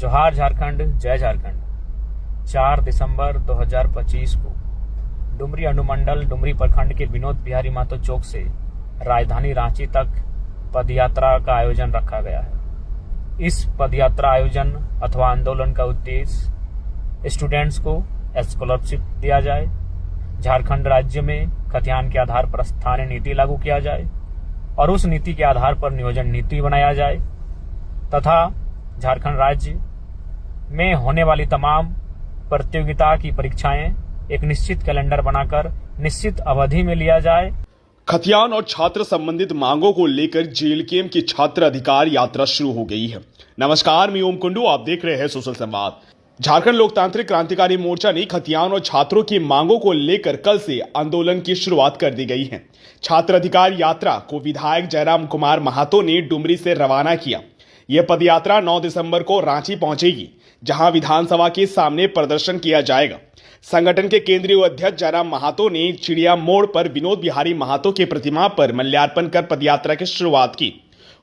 जोहार झारखंड, जय झारखंड। 4 दिसंबर 2025 को डुमरी अनुमंडल डुमरी प्रखंड के विनोद बिहारी महतो चौक से राजधानी रांची तक पदयात्रा का आयोजन रखा गया है। इस पदयात्रा आयोजन अथवा आंदोलन का उद्देश्य स्टूडेंट्स को स्कॉलरशिप दिया जाए, झारखंड राज्य में खतियान के आधार पर स्थानीय नीति लागू किया जाए और उस नीति के आधार पर नियोजन नीति बनाया जाए तथा झारखंड राज्य में होने वाली तमाम प्रतियोगिता की परीक्षाएं एक निश्चित कैलेंडर बनाकर निश्चित अवधि में लिया जाए। खतियान और छात्र संबंधित मांगों को लेकर जेएलकेएम की छात्र अधिकार यात्रा शुरू हो गई है। नमस्कार, मैं ओम कुंडू, आप देख रहे हैं सोशल संवाद। झारखंड लोकतांत्रिक क्रांतिकारी मोर्चा ने खतियान और छात्रों की मांगों को लेकर कल से आंदोलन की शुरुआत कर दी गई है। छात्र अधिकार यात्रा को विधायक जयराम कुमार महातो ने डुमरी से रवाना किया। यह पदयात्रा 9 दिसंबर को रांची पहुंचेगी, जहां विधानसभा के सामने प्रदर्शन किया जाएगा। संगठन के केंद्रीय अध्यक्ष जयराम महातो ने चिड़िया मोड़ पर विनोद बिहारी महतो की प्रतिमा पर माल्यार्पण कर पदयात्रा की शुरुआत की।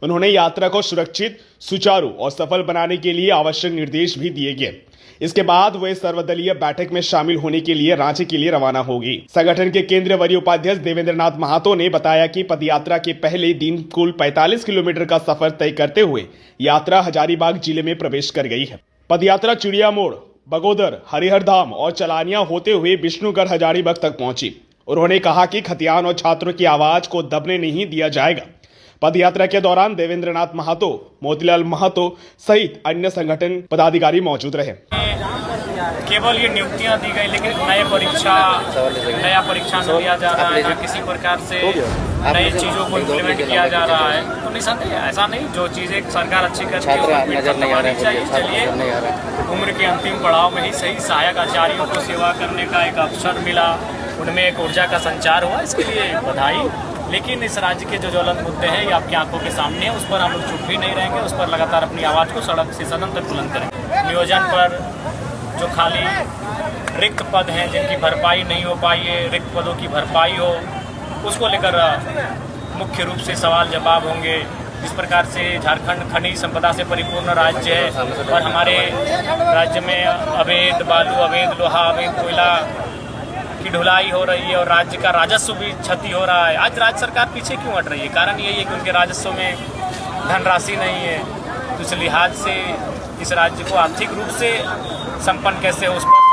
उन्होंने यात्रा को सुरक्षित, सुचारू और सफल बनाने के लिए आवश्यक निर्देश भी दिए गए। इसके बाद वे सर्वदलीय बैठक में शामिल होने के लिए रांची के लिए रवाना होगी। संगठन के केंद्रीय वरीय उपाध्यक्ष देवेंद्रनाथ महतो ने बताया कि पदयात्रा के पहले दिन कुल 45 किलोमीटर का सफर तय करते हुए यात्रा हजारीबाग जिले में प्रवेश कर गई है। पदयात्रा चिड़िया मोड़, बगोदर, हरिहरधाम और चलानिया होते हुए विष्णुगढ़ हजारीबाग तक पहुंची। उन्होंने कहा कि खतियान और छात्रों की आवाज को दबने नहीं दिया जाएगा। पदयात्रा के दौरान देवेंद्रनाथ महतो, मोतीलाल महतो सहित अन्य संगठन पदाधिकारी मौजूद रहे। केवल ये नियुक्तियां दी गई, लेकिन नया परीक्षा नहीं दिया जा रहा है या किसी प्रकार से नई चीजों को इम्प्लीमेंट किया जा रहा है। तो निसंदेह ऐसा नहीं, जो चीजें सरकार अच्छी करती है चाहिए। चलिए, उम्र के अंतिम पड़ाव में ही सही सहायक आचार्यों को सेवा करने का एक अवसर मिला, उनमें एक ऊर्जा का संचार हुआ, इसके लिए बधाई। लेकिन इस राज्य के जो ज्वलंत मुद्दे हैं ये आपकी आंखों के सामने है, उस पर हम लोग चुप भी नहीं रहेंगे, उस पर लगातार अपनी आवाज़ को सड़क से सदन तक बुलंद करेंगे। नियोजन पर जो खाली रिक्त पद हैं जिनकी भरपाई नहीं हो पाई है, रिक्त पदों की भरपाई हो, उसको लेकर मुख्य रूप से सवाल जवाब होंगे। जिस प्रकार से झारखंड खनिज संपदा से परिपूर्ण राज्य है और हमारे राज्य में अवैध बालू, अवैध लोहा, अवैध कोयला की ढुलाई हो रही है और राज्य का राजस्व भी क्षति हो रहा है। आज राज्य सरकार पीछे क्यों हट रही है? कारण यही है कि उनके राजस्व में धनराशि नहीं है। तो इस लिहाज से इस राज्य को आर्थिक रूप से संपन्न कैसे हो, उस पर